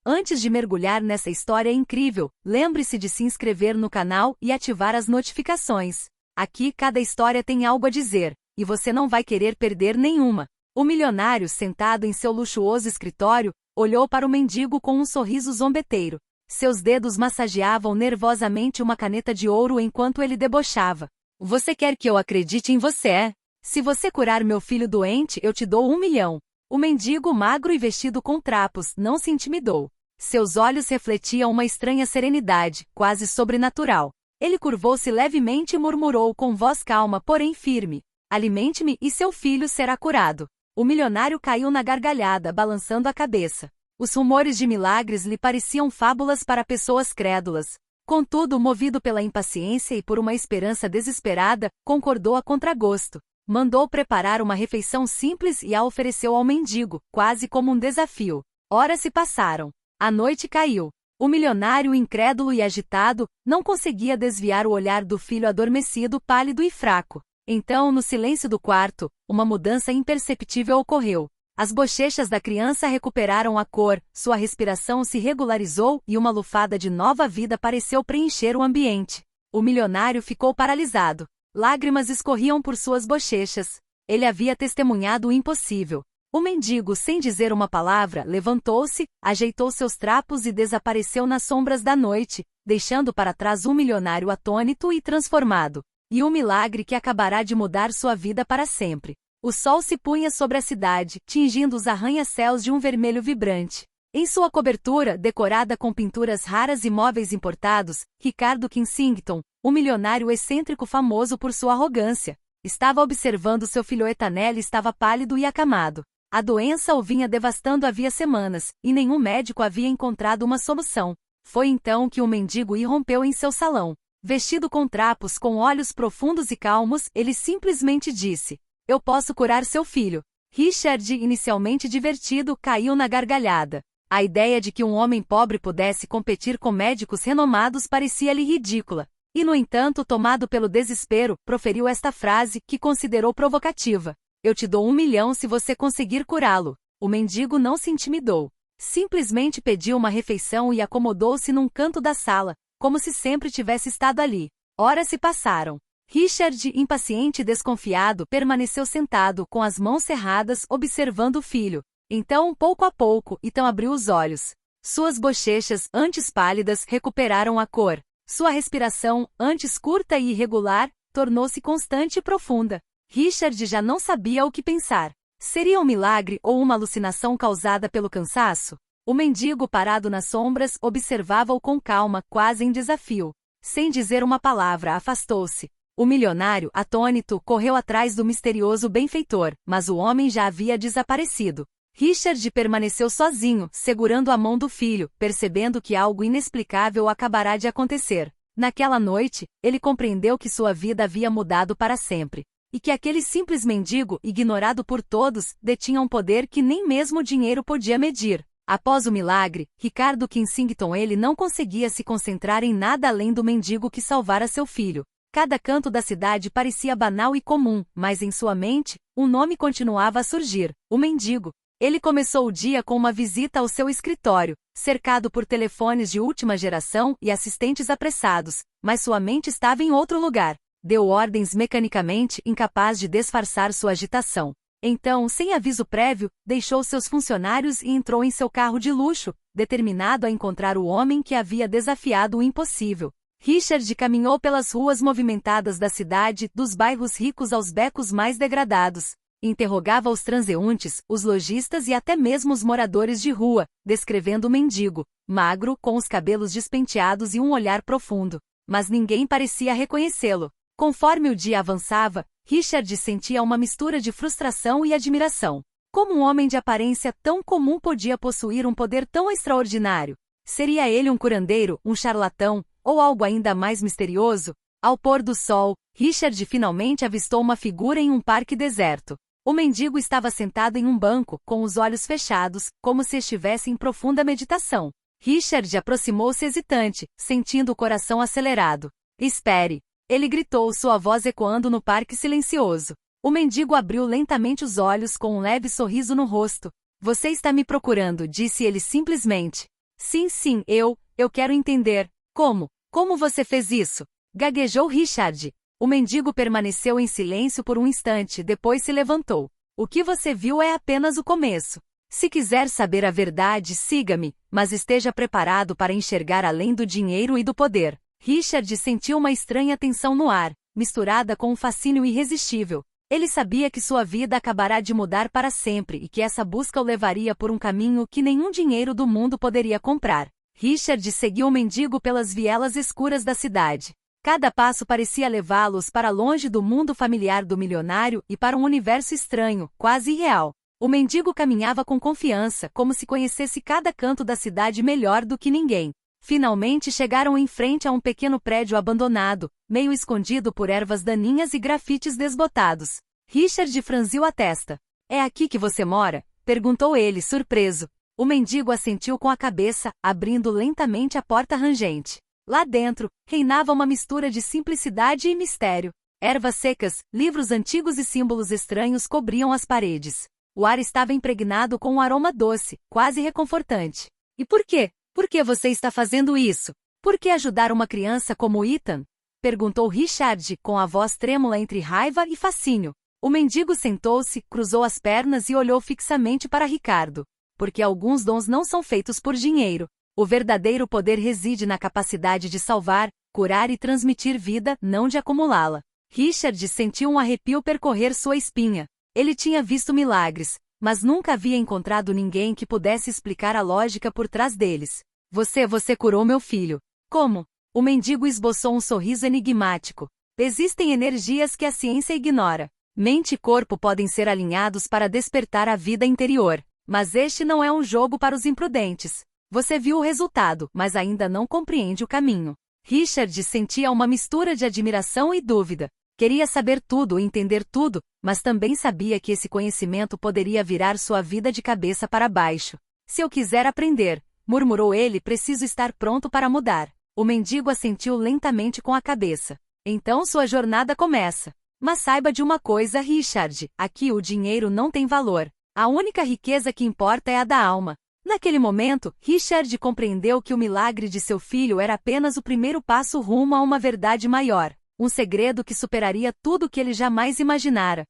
Antes de mergulhar nessa história incrível, lembre-se de se inscrever no canal e ativar as notificações. Aqui cada história tem algo a dizer, e você não vai querer perder nenhuma. O milionário, sentado em seu luxuoso escritório, olhou para o mendigo com um sorriso zombeteiro. Seus dedos massageavam nervosamente uma caneta de ouro enquanto ele debochava. Você quer que eu acredite em você, é? Se você curar meu filho doente, eu te dou 1 milhão. O mendigo, magro e vestido com trapos, não se intimidou. Seus olhos refletiam uma estranha serenidade, quase sobrenatural. Ele curvou-se levemente e murmurou com voz calma, porém firme: alimente-me e seu filho será curado. O milionário caiu na gargalhada, balançando a cabeça. Os rumores de milagres lhe pareciam fábulas para pessoas crédulas. Contudo, movido pela impaciência e por uma esperança desesperada, concordou a contragosto. Mandou preparar uma refeição simples e a ofereceu ao mendigo, quase como um desafio. Horas se passaram. A noite caiu. O milionário, incrédulo e agitado, não conseguia desviar o olhar do filho adormecido, pálido e fraco. Então, no silêncio do quarto, uma mudança imperceptível ocorreu. As bochechas da criança recuperaram a cor, sua respiração se regularizou e uma lufada de nova vida pareceu preencher o ambiente. O milionário ficou paralisado. Lágrimas escorriam por suas bochechas. Ele havia testemunhado o impossível. O mendigo, sem dizer uma palavra, levantou-se, ajeitou seus trapos e desapareceu nas sombras da noite, deixando para trás um milionário atônito e transformado. E um milagre que acabará de mudar sua vida para sempre. O sol se punha sobre a cidade, tingindo os arranha-céus de um vermelho vibrante. Em sua cobertura, decorada com pinturas raras e móveis importados, Ricardo Kensington, o milionário excêntrico famoso por sua arrogância, estava observando seu filhote Anel. Estava pálido e acamado. A doença o vinha devastando havia semanas, e nenhum médico havia encontrado uma solução. Foi então que o mendigo irrompeu em seu salão. Vestido com trapos, com olhos profundos e calmos, ele simplesmente disse: eu posso curar seu filho. Richard, inicialmente divertido, caiu na gargalhada. A ideia de que um homem pobre pudesse competir com médicos renomados parecia-lhe ridícula. E, no entanto, tomado pelo desespero, proferiu esta frase, que considerou provocativa: eu te dou 1 milhão se você conseguir curá-lo. O mendigo não se intimidou. Simplesmente pediu uma refeição e acomodou-se num canto da sala, como se sempre tivesse estado ali. Horas se passaram. Richard, impaciente e desconfiado, permaneceu sentado, com as mãos cerradas, observando o filho. Então, pouco a pouco, Ethan abriu os olhos. Suas bochechas, antes pálidas, recuperaram a cor. Sua respiração, antes curta e irregular, tornou-se constante e profunda. Richard já não sabia o que pensar. Seria um milagre ou uma alucinação causada pelo cansaço? O mendigo, parado nas sombras, observava-o com calma, quase em desafio. Sem dizer uma palavra, afastou-se. O milionário, atônito, correu atrás do misterioso benfeitor, mas o homem já havia desaparecido. Richard permaneceu sozinho, segurando a mão do filho, percebendo que algo inexplicável acabará de acontecer. Naquela noite, ele compreendeu que sua vida havia mudado para sempre. E que aquele simples mendigo, ignorado por todos, detinha um poder que nem mesmo o dinheiro podia medir. Após o milagre, Ricardo Kensington ele não conseguia se concentrar em nada além do mendigo que salvara seu filho. Cada canto da cidade parecia banal e comum, mas em sua mente, um nome continuava a surgir: o mendigo. Ele começou o dia com uma visita ao seu escritório, cercado por telefones de última geração e assistentes apressados, mas sua mente estava em outro lugar. Deu ordens mecanicamente, incapaz de disfarçar sua agitação. Então, sem aviso prévio, deixou seus funcionários e entrou em seu carro de luxo, determinado a encontrar o homem que havia desafiado o impossível. Richard caminhou pelas ruas movimentadas da cidade, dos bairros ricos aos becos mais degradados. Interrogava os transeuntes, os lojistas e até mesmo os moradores de rua, descrevendo o mendigo, magro, com os cabelos despenteados e um olhar profundo. Mas ninguém parecia reconhecê-lo. Conforme o dia avançava, Richard sentia uma mistura de frustração e admiração. Como um homem de aparência tão comum podia possuir um poder tão extraordinário? Seria ele um curandeiro, um charlatão, ou algo ainda mais misterioso? Ao pôr do sol, Richard finalmente avistou uma figura em um parque deserto. O mendigo estava sentado em um banco, com os olhos fechados, como se estivesse em profunda meditação. Richard aproximou-se hesitante, sentindo o coração acelerado. Espere! Ele gritou, sua voz ecoando no parque silencioso. O mendigo abriu lentamente os olhos com um leve sorriso no rosto. Você está me procurando, disse ele simplesmente. Sim, sim, eu quero entender. Como? Como você fez isso? Gaguejou Richard. O mendigo permaneceu em silêncio por um instante, depois se levantou. O que você viu é apenas o começo. Se quiser saber a verdade, siga-me, mas esteja preparado para enxergar além do dinheiro e do poder. Richard sentiu uma estranha tensão no ar, misturada com um fascínio irresistível. Ele sabia que sua vida acabará de mudar para sempre e que essa busca o levaria por um caminho que nenhum dinheiro do mundo poderia comprar. Richard seguiu o mendigo pelas vielas escuras da cidade. Cada passo parecia levá-los para longe do mundo familiar do milionário e para um universo estranho, quase irreal. O mendigo caminhava com confiança, como se conhecesse cada canto da cidade melhor do que ninguém. Finalmente chegaram em frente a um pequeno prédio abandonado, meio escondido por ervas daninhas e grafites desbotados. Richard franziu a testa. É aqui que você mora? Perguntou ele, surpreso. O mendigo assentiu com a cabeça, abrindo lentamente a porta rangente. Lá dentro, reinava uma mistura de simplicidade e mistério. Ervas secas, livros antigos e símbolos estranhos cobriam as paredes. O ar estava impregnado com um aroma doce, quase reconfortante. E por quê? Por que você está fazendo isso? Por que ajudar uma criança como Ethan? Perguntou Richard, com a voz trêmula entre raiva e fascínio. O mendigo sentou-se, cruzou as pernas e olhou fixamente para Ricardo. Porque alguns dons não são feitos por dinheiro. O verdadeiro poder reside na capacidade de salvar, curar e transmitir vida, não de acumulá-la. Richard sentiu um arrepio percorrer sua espinha. Ele tinha visto milagres, mas nunca havia encontrado ninguém que pudesse explicar a lógica por trás deles. Você curou meu filho. Como? O mendigo esboçou um sorriso enigmático. Existem energias que a ciência ignora. Mente e corpo podem ser alinhados para despertar a vida interior. Mas este não é um jogo para os imprudentes. Você viu o resultado, mas ainda não compreende o caminho. Richard sentia uma mistura de admiração e dúvida. Queria saber tudo e entender tudo, mas também sabia que esse conhecimento poderia virar sua vida de cabeça para baixo. Se eu quiser aprender, murmurou ele, preciso estar pronto para mudar. O mendigo assentiu lentamente com a cabeça. Então sua jornada começa. Mas saiba de uma coisa, Richard, aqui o dinheiro não tem valor. A única riqueza que importa é a da alma. Naquele momento, Richard compreendeu que o milagre de seu filho era apenas o primeiro passo rumo a uma verdade maior. Um segredo que superaria tudo o que ele jamais imaginara.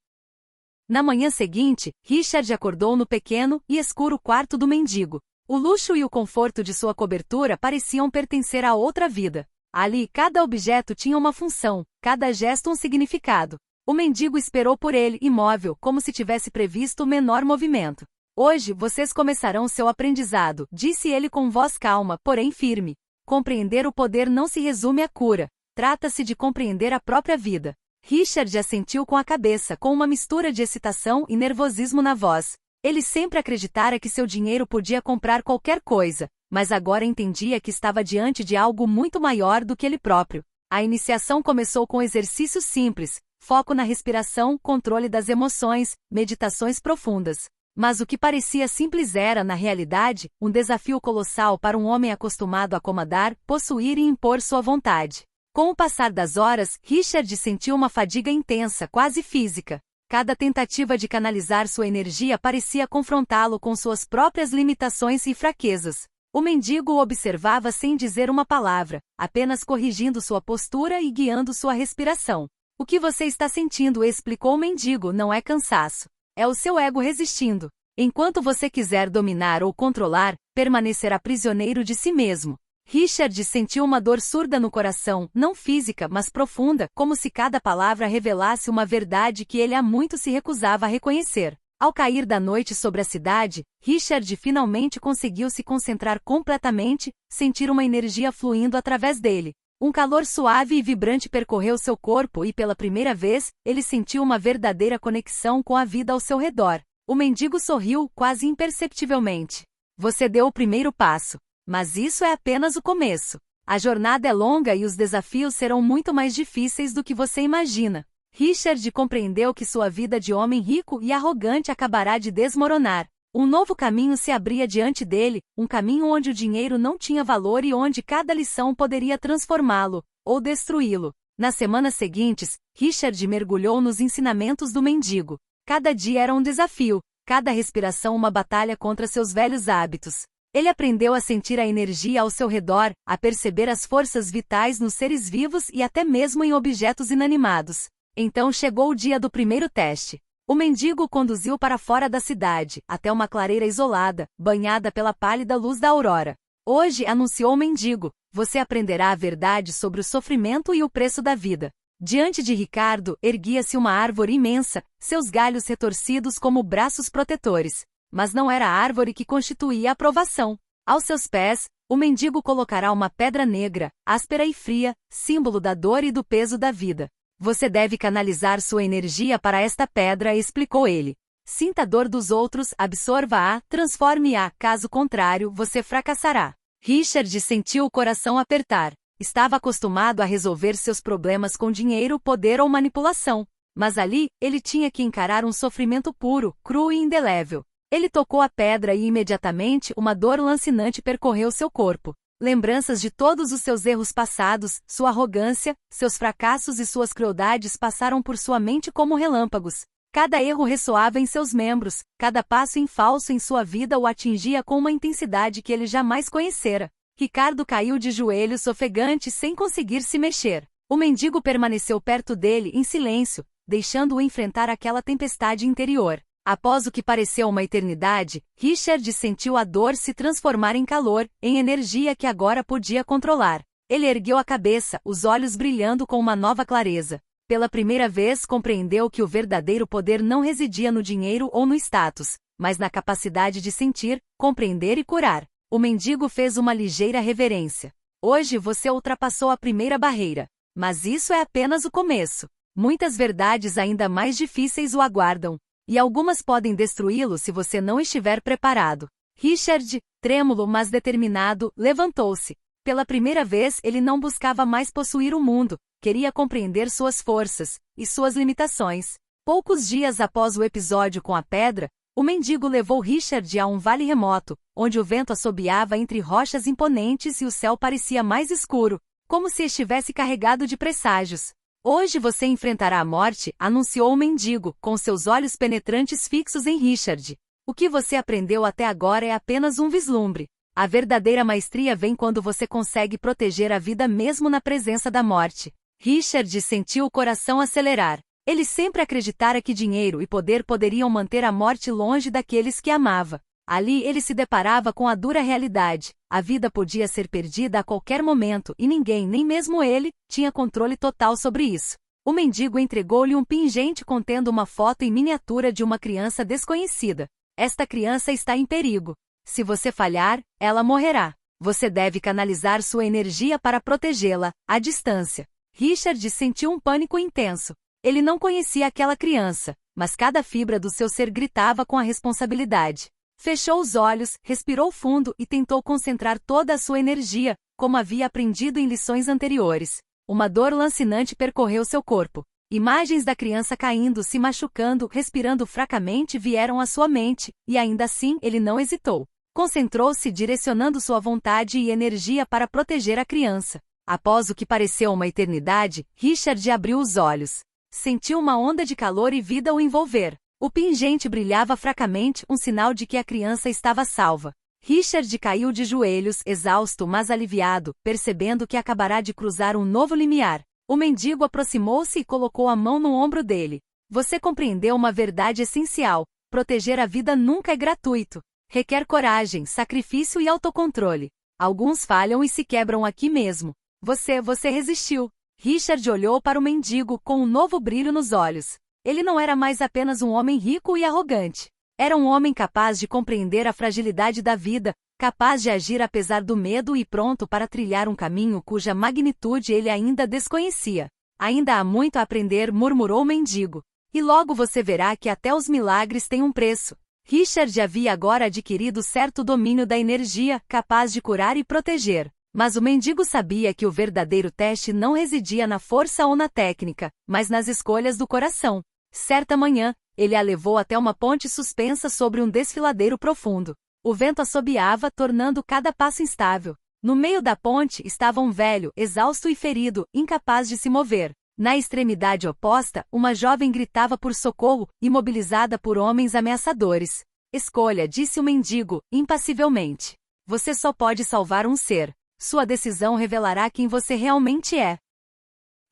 Na manhã seguinte, Richard acordou no pequeno e escuro quarto do mendigo. O luxo e o conforto de sua cobertura pareciam pertencer a outra vida. Ali, cada objeto tinha uma função, cada gesto um significado. O mendigo esperou por ele, imóvel, como se tivesse previsto o menor movimento. Hoje, vocês começarão seu aprendizado, disse ele com voz calma, porém firme. Compreender o poder não se resume à cura. Trata-se de compreender a própria vida. Richard assentiu com a cabeça, com uma mistura de excitação e nervosismo na voz. Ele sempre acreditara que seu dinheiro podia comprar qualquer coisa, mas agora entendia que estava diante de algo muito maior do que ele próprio. A iniciação começou com exercícios simples, foco na respiração, controle das emoções, meditações profundas. Mas o que parecia simples era, na realidade, um desafio colossal para um homem acostumado a comandar, possuir e impor sua vontade. Com o passar das horas, Richard sentiu uma fadiga intensa, quase física. Cada tentativa de canalizar sua energia parecia confrontá-lo com suas próprias limitações e fraquezas. O mendigo o observava sem dizer uma palavra, apenas corrigindo sua postura e guiando sua respiração. O que você está sentindo, explicou o mendigo, não é cansaço. É o seu ego resistindo. Enquanto você quiser dominar ou controlar, permanecerá prisioneiro de si mesmo. Richard sentiu uma dor surda no coração, não física, mas profunda, como se cada palavra revelasse uma verdade que ele há muito se recusava a reconhecer. Ao cair da noite sobre a cidade, Richard finalmente conseguiu se concentrar completamente, sentir uma energia fluindo através dele. Um calor suave e vibrante percorreu seu corpo e pela primeira vez, ele sentiu uma verdadeira conexão com a vida ao seu redor. O mendigo sorriu, quase imperceptivelmente. Você deu o primeiro passo. Mas isso é apenas o começo. A jornada é longa e os desafios serão muito mais difíceis do que você imagina. Richard compreendeu que sua vida de homem rico e arrogante acabará de desmoronar. Um novo caminho se abria diante dele, um caminho onde o dinheiro não tinha valor e onde cada lição poderia transformá-lo, ou destruí-lo. Nas semanas seguintes, Richard mergulhou nos ensinamentos do mendigo. Cada dia era um desafio, cada respiração uma batalha contra seus velhos hábitos. Ele aprendeu a sentir a energia ao seu redor, a perceber as forças vitais nos seres vivos e até mesmo em objetos inanimados. Então chegou o dia do primeiro teste. O mendigo o conduziu para fora da cidade, até uma clareira isolada, banhada pela pálida luz da aurora. Hoje, anunciou o mendigo, você aprenderá a verdade sobre o sofrimento e o preço da vida. Diante de Ricardo, erguia-se uma árvore imensa, seus galhos retorcidos como braços protetores. Mas não era a árvore que constituía a provação. Aos seus pés, o mendigo colocará uma pedra negra, áspera e fria, símbolo da dor e do peso da vida. Você deve canalizar sua energia para esta pedra, explicou ele. Sinta a dor dos outros, absorva-a, transforme-a, caso contrário, você fracassará. Richard sentiu o coração apertar. Estava acostumado a resolver seus problemas com dinheiro, poder ou manipulação. Mas ali, ele tinha que encarar um sofrimento puro, cru e indelével. Ele tocou a pedra e imediatamente uma dor lancinante percorreu seu corpo. Lembranças de todos os seus erros passados, sua arrogância, seus fracassos e suas crueldades passaram por sua mente como relâmpagos. Cada erro ressoava em seus membros, cada passo em falso em sua vida o atingia com uma intensidade que ele jamais conhecera. Ricardo caiu de joelhos ofegante sem conseguir se mexer. O mendigo permaneceu perto dele em silêncio, deixando-o enfrentar aquela tempestade interior. Após o que pareceu uma eternidade, Richard sentiu a dor se transformar em calor, em energia que agora podia controlar. Ele ergueu a cabeça, os olhos brilhando com uma nova clareza. Pela primeira vez compreendeu que o verdadeiro poder não residia no dinheiro ou no status, mas na capacidade de sentir, compreender e curar. O mendigo fez uma ligeira reverência. Hoje você ultrapassou a primeira barreira. Mas isso é apenas o começo. Muitas verdades ainda mais difíceis o aguardam. E algumas podem destruí-lo se você não estiver preparado. Richard, trêmulo mas determinado, levantou-se. Pela primeira vez ele não buscava mais possuir o mundo, queria compreender suas forças e suas limitações. Poucos dias após o episódio com a pedra, o mendigo levou Richard a um vale remoto, onde o vento assobiava entre rochas imponentes e o céu parecia mais escuro, como se estivesse carregado de presságios. Hoje você enfrentará a morte, anunciou o mendigo, com seus olhos penetrantes fixos em Richard. O que você aprendeu até agora é apenas um vislumbre. A verdadeira maestria vem quando você consegue proteger a vida mesmo na presença da morte. Richard sentiu o coração acelerar. Ele sempre acreditara que dinheiro e poder poderiam manter a morte longe daqueles que amava. Ali ele se deparava com a dura realidade. A vida podia ser perdida a qualquer momento e ninguém, nem mesmo ele, tinha controle total sobre isso. O mendigo entregou-lhe um pingente contendo uma foto em miniatura de uma criança desconhecida. Esta criança está em perigo. Se você falhar, ela morrerá. Você deve canalizar sua energia para protegê-la, à distância. Richard sentiu um pânico intenso. Ele não conhecia aquela criança, mas cada fibra do seu ser gritava com a responsabilidade. Fechou os olhos, respirou fundo e tentou concentrar toda a sua energia, como havia aprendido em lições anteriores. Uma dor lancinante percorreu seu corpo. Imagens da criança caindo, se machucando, respirando fracamente vieram à sua mente, e ainda assim ele não hesitou. Concentrou-se direcionando sua vontade e energia para proteger a criança. Após o que pareceu uma eternidade, Richard abriu os olhos. Sentiu uma onda de calor e vida o envolver. O pingente brilhava fracamente, um sinal de que a criança estava salva. Richard caiu de joelhos, exausto mas aliviado, percebendo que acabará de cruzar um novo limiar. O mendigo aproximou-se e colocou a mão no ombro dele. Você compreendeu uma verdade essencial: proteger a vida nunca é gratuito. Requer coragem, sacrifício e autocontrole. Alguns falham e se quebram aqui mesmo. Você resistiu. Richard olhou para o mendigo com um novo brilho nos olhos. Ele não era mais apenas um homem rico e arrogante. Era um homem capaz de compreender a fragilidade da vida, capaz de agir apesar do medo e pronto para trilhar um caminho cuja magnitude ele ainda desconhecia. Ainda há muito a aprender, murmurou o mendigo. E logo você verá que até os milagres têm um preço. Richard havia agora adquirido certo domínio da energia, capaz de curar e proteger. Mas o mendigo sabia que o verdadeiro teste não residia na força ou na técnica, mas nas escolhas do coração. Certa manhã, ele a levou até uma ponte suspensa sobre um desfiladeiro profundo. O vento assobiava, tornando cada passo instável. No meio da ponte estava um velho, exausto e ferido, incapaz de se mover. Na extremidade oposta, uma jovem gritava por socorro, imobilizada por homens ameaçadores. Escolha, disse o mendigo, impassivelmente. Você só pode salvar um ser. Sua decisão revelará quem você realmente é.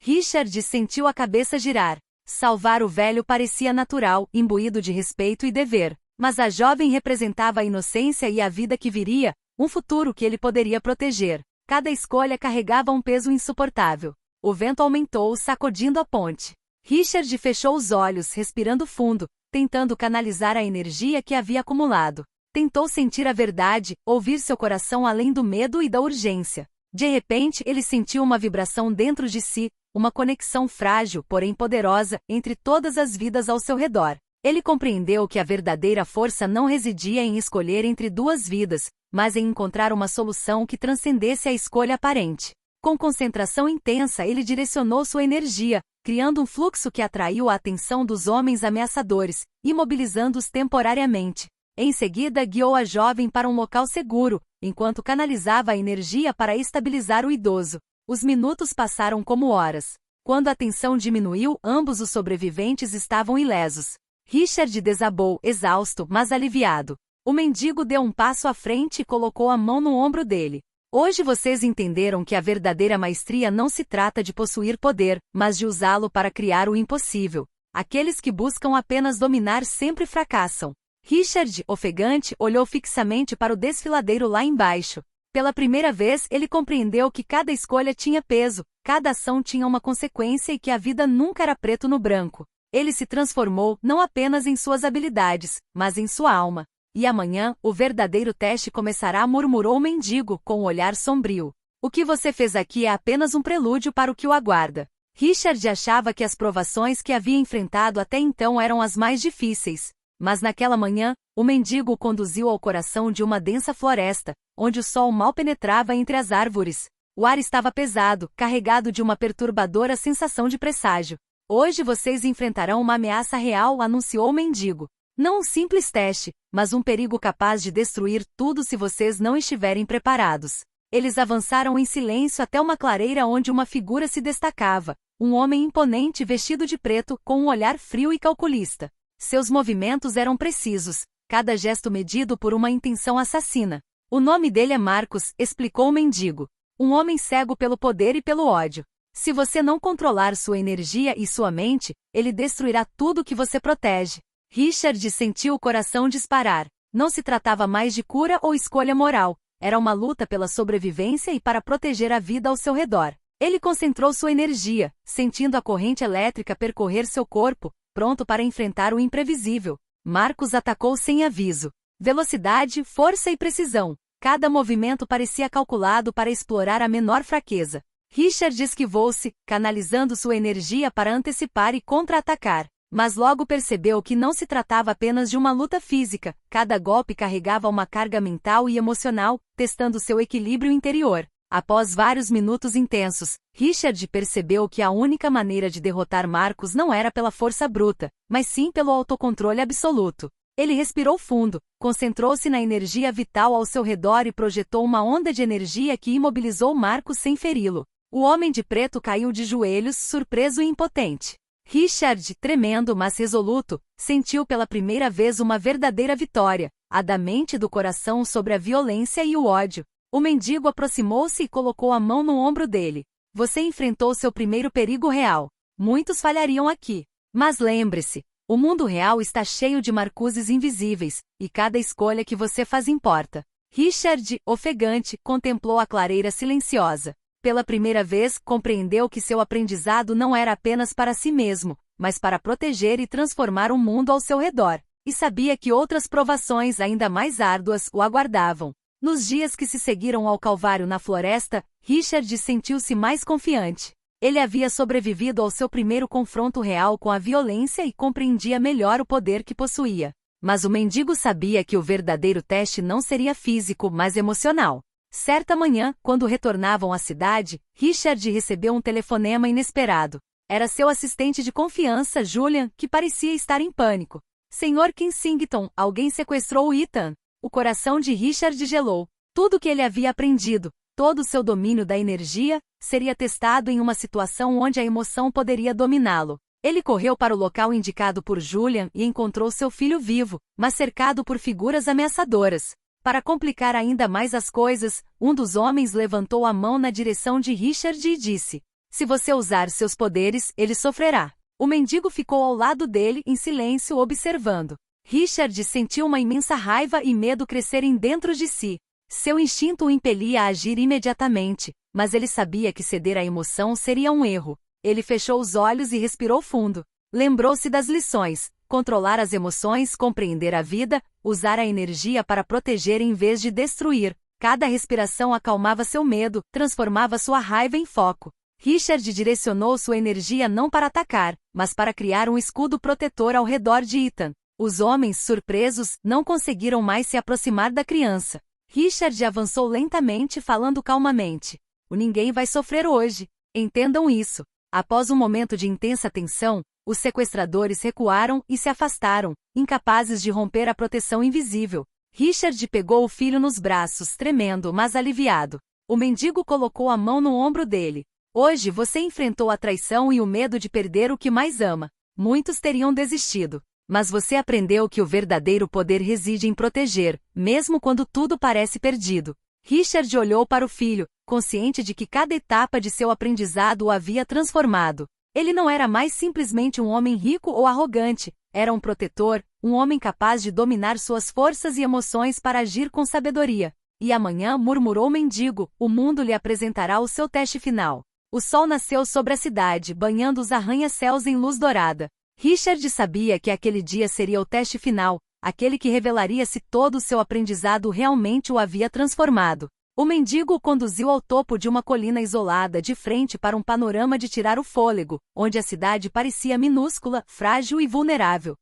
Richard sentiu a cabeça girar. Salvar o velho parecia natural, imbuído de respeito e dever. Mas a jovem representava a inocência e a vida que viria, um futuro que ele poderia proteger. Cada escolha carregava um peso insuportável. O vento aumentou, sacudindo a ponte. Richard fechou os olhos, respirando fundo, tentando canalizar a energia que havia acumulado. Tentou sentir a verdade, ouvir seu coração além do medo e da urgência. De repente, ele sentiu uma vibração dentro de si, uma conexão frágil, porém poderosa, entre todas as vidas ao seu redor. Ele compreendeu que a verdadeira força não residia em escolher entre duas vidas, mas em encontrar uma solução que transcendesse a escolha aparente. Com concentração intensa, ele direcionou sua energia, criando um fluxo que atraiu a atenção dos homens ameaçadores, imobilizando-os temporariamente. Em seguida, guiou a jovem para um local seguro, enquanto canalizava a energia para estabilizar o idoso. Os minutos passaram como horas. Quando a tensão diminuiu, ambos os sobreviventes estavam ilesos. Richard desabou, exausto, mas aliviado. O mendigo deu um passo à frente e colocou a mão no ombro dele. Hoje vocês entenderam que a verdadeira maestria não se trata de possuir poder, mas de usá-lo para criar o impossível. Aqueles que buscam apenas dominar sempre fracassam. Richard, ofegante, olhou fixamente para o desfiladeiro lá embaixo. Pela primeira vez, ele compreendeu que cada escolha tinha peso, cada ação tinha uma consequência e que a vida nunca era preto no branco. Ele se transformou não apenas em suas habilidades, mas em sua alma. E amanhã, o verdadeiro teste começará, murmurou o mendigo, com um olhar sombrio. O que você fez aqui é apenas um prelúdio para o que o aguarda. Richard achava que as provações que havia enfrentado até então eram as mais difíceis. Mas naquela manhã, o mendigo o conduziu ao coração de uma densa floresta, onde o sol mal penetrava entre as árvores. O ar estava pesado, carregado de uma perturbadora sensação de presságio. Hoje vocês enfrentarão uma ameaça real, anunciou o mendigo. Não um simples teste, mas um perigo capaz de destruir tudo se vocês não estiverem preparados. Eles avançaram em silêncio até uma clareira onde uma figura se destacava, um homem imponente vestido de preto, com um olhar frio e calculista. Seus movimentos eram precisos, cada gesto medido por uma intenção assassina. O nome dele é Marcos, explicou o mendigo. Um homem cego pelo poder e pelo ódio. Se você não controlar sua energia e sua mente, ele destruirá tudo que você protege. Richard sentiu o coração disparar. Não se tratava mais de cura ou escolha moral. Era uma luta pela sobrevivência e para proteger a vida ao seu redor. Ele concentrou sua energia, sentindo a corrente elétrica percorrer seu corpo, pronto para enfrentar o imprevisível. Marcos atacou sem aviso. Velocidade, força e precisão. Cada movimento parecia calculado para explorar a menor fraqueza. Richard esquivou-se, canalizando sua energia para antecipar e contra-atacar. Mas logo percebeu que não se tratava apenas de uma luta física. Cada golpe carregava uma carga mental e emocional, testando seu equilíbrio interior. Após vários minutos intensos, Richard percebeu que a única maneira de derrotar Marcos não era pela força bruta, mas sim pelo autocontrole absoluto. Ele respirou fundo, concentrou-se na energia vital ao seu redor e projetou uma onda de energia que imobilizou Marcos sem feri-lo. O homem de preto caiu de joelhos, surpreso e impotente. Richard, tremendo mas resoluto, sentiu pela primeira vez uma verdadeira vitória, a da mente e do coração sobre a violência e o ódio. O mendigo aproximou-se e colocou a mão no ombro dele. Você enfrentou seu primeiro perigo real. Muitos falhariam aqui. Mas lembre-se, o mundo real está cheio de Marcuses invisíveis, e cada escolha que você faz importa. Richard, ofegante, contemplou a clareira silenciosa. Pela primeira vez, compreendeu que seu aprendizado não era apenas para si mesmo, mas para proteger e transformar o mundo ao seu redor. E sabia que outras provações ainda mais árduas o aguardavam. Nos dias que se seguiram ao Calvário na floresta, Richard sentiu-se mais confiante. Ele havia sobrevivido ao seu primeiro confronto real com a violência e compreendia melhor o poder que possuía. Mas o mendigo sabia que o verdadeiro teste não seria físico, mas emocional. Certa manhã, quando retornavam à cidade, Richard recebeu um telefonema inesperado. Era seu assistente de confiança, Julian, que parecia estar em pânico. Senhor Kensington, alguém sequestrou o Ethan. O coração de Richard gelou. Tudo o que ele havia aprendido, todo o seu domínio da energia, seria testado em uma situação onde a emoção poderia dominá-lo. Ele correu para o local indicado por Julian e encontrou seu filho vivo, mas cercado por figuras ameaçadoras. Para complicar ainda mais as coisas, um dos homens levantou a mão na direção de Richard e disse: "Se você usar seus poderes, ele sofrerá." O mendigo ficou ao lado dele, em silêncio, observando. Richard sentiu uma imensa raiva e medo crescerem dentro de si. Seu instinto o impelia a agir imediatamente, mas ele sabia que ceder à emoção seria um erro. Ele fechou os olhos e respirou fundo. Lembrou-se das lições: controlar as emoções, compreender a vida, usar a energia para proteger em vez de destruir. Cada respiração acalmava seu medo, transformava sua raiva em foco. Richard direcionou sua energia não para atacar, mas para criar um escudo protetor ao redor de Ethan. Os homens, surpresos, não conseguiram mais se aproximar da criança. Richard avançou lentamente, falando calmamente: "O ninguém vai sofrer hoje. Entendam isso." Após um momento de intensa tensão, os sequestradores recuaram e se afastaram, incapazes de romper a proteção invisível. Richard pegou o filho nos braços, tremendo, mas aliviado. O mendigo colocou a mão no ombro dele. "Hoje você enfrentou a traição e o medo de perder o que mais ama. Muitos teriam desistido. Mas você aprendeu que o verdadeiro poder reside em proteger, mesmo quando tudo parece perdido." Richard olhou para o filho, consciente de que cada etapa de seu aprendizado o havia transformado. Ele não era mais simplesmente um homem rico ou arrogante, era um protetor, um homem capaz de dominar suas forças e emoções para agir com sabedoria. "E amanhã", murmurou o mendigo, "o mundo lhe apresentará o seu teste final." O sol nasceu sobre a cidade, banhando os arranha-céus em luz dourada. Richard sabia que aquele dia seria o teste final, aquele que revelaria se todo o seu aprendizado realmente o havia transformado. O mendigo o conduziu ao topo de uma colina isolada de frente para um panorama de tirar o fôlego, onde a cidade parecia minúscula, frágil e vulnerável.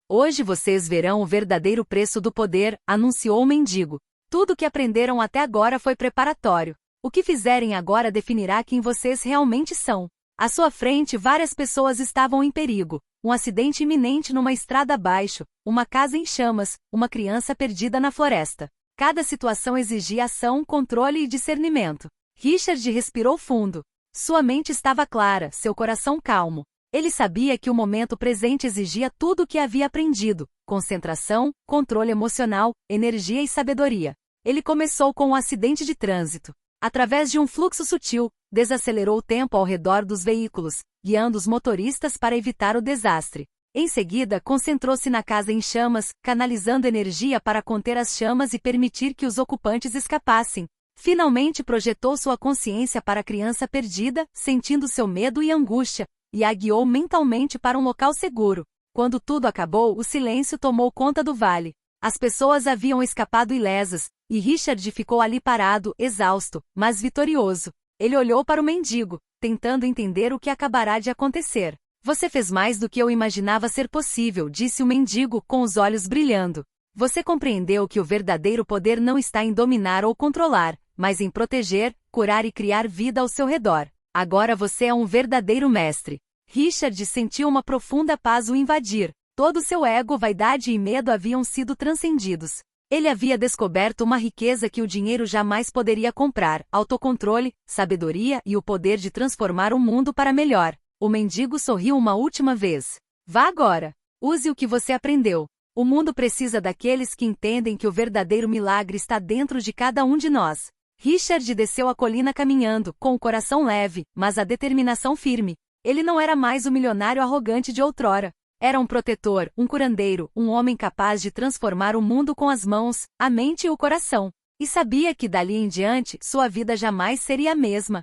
"Hoje vocês verão o verdadeiro preço do poder", anunciou o mendigo. "Tudo o que aprenderam até agora foi preparatório. O que fizerem agora definirá quem vocês realmente são." À sua frente, várias pessoas estavam em perigo. Um acidente iminente numa estrada abaixo, uma casa em chamas, uma criança perdida na floresta. Cada situação exigia ação, controle e discernimento. Richard respirou fundo. Sua mente estava clara, seu coração calmo. Ele sabia que o momento presente exigia tudo o que havia aprendido: concentração, controle emocional, energia e sabedoria. Ele começou com um acidente de trânsito. Através de um fluxo sutil, desacelerou o tempo ao redor dos veículos, guiando os motoristas para evitar o desastre. Em seguida, concentrou-se na casa em chamas, canalizando energia para conter as chamas e permitir que os ocupantes escapassem. Finalmente projetou sua consciência para a criança perdida, sentindo seu medo e angústia, e a guiou mentalmente para um local seguro. Quando tudo acabou, o silêncio tomou conta do vale. As pessoas haviam escapado ilesas, e Richard ficou ali parado, exausto, mas vitorioso. Ele olhou para o mendigo, tentando entender o que acabará de acontecer. "Você fez mais do que eu imaginava ser possível", disse o mendigo, com os olhos brilhando. "Você compreendeu que o verdadeiro poder não está em dominar ou controlar, mas em proteger, curar e criar vida ao seu redor. Agora você é um verdadeiro mestre." Richard sentiu uma profunda paz o invadir. Todo seu ego, vaidade e medo haviam sido transcendidos. Ele havia descoberto uma riqueza que o dinheiro jamais poderia comprar: autocontrole, sabedoria e o poder de transformar o mundo para melhor. O mendigo sorriu uma última vez. "Vá agora. Use o que você aprendeu. O mundo precisa daqueles que entendem que o verdadeiro milagre está dentro de cada um de nós." Richard desceu a colina caminhando, com o coração leve, mas a determinação firme. Ele não era mais o milionário arrogante de outrora. Era um protetor, um curandeiro, um homem capaz de transformar o mundo com as mãos, a mente e o coração. E sabia que dali em diante, sua vida jamais seria a mesma.